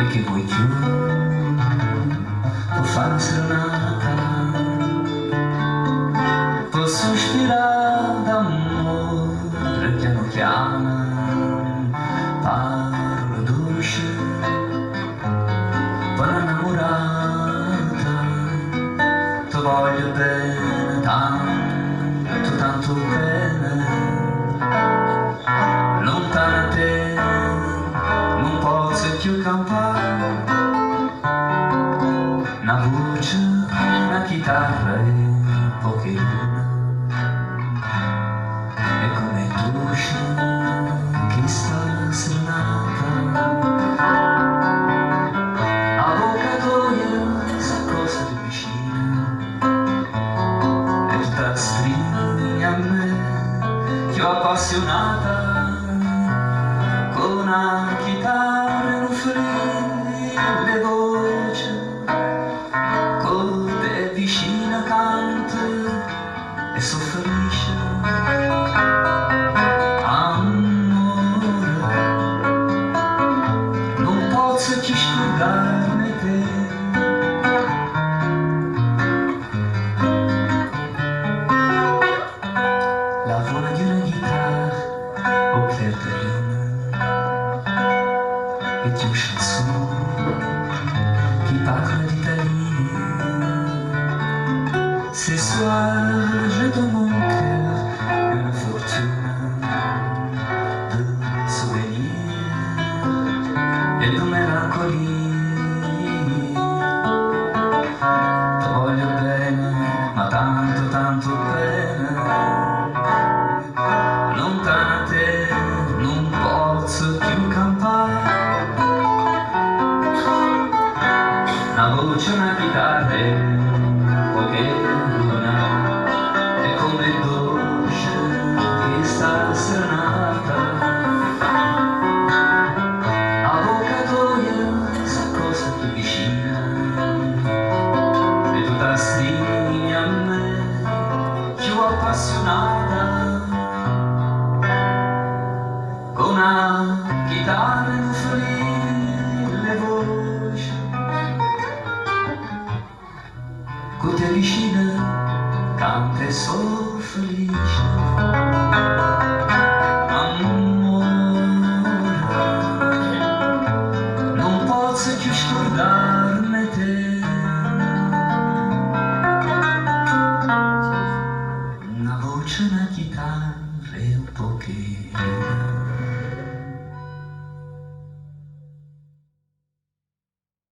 e che vuoi più, può fare serenata, può sospirare d'amore piano piano, parole dolci, buona innamorata, ti voglio bene, tanto, tanto bene, lontana da te, non posso più campare, una voce, una chitarra e poche lune, e come dolce che sta serenata, avvocatoia s'accosta più vicina e tutta stringe a me, più appassionata, con una chitarra in un le voci, con te vicina canta e soffrisce. Amore, non posso più scordarmi te. La voce di una chitarra au clair de lune est une chanson qui parle d'Italie. Ce soir, je donne mon cœur une fortune de souvenirs et de mélancolie. Ti voglio bene, ma tanto, tanto bene, lontana da te non posso più campare, una voce, una chitarra e poche luna, e come dolce che sta serenata, avvocatoia s'accosta più vicina e tu la stringi a me, più appassionata, con una chitarra in le voci, con te vicina canta e sono felice. Amore, non posso più scordarmi te. Una voce, una chitarra e un poche lune.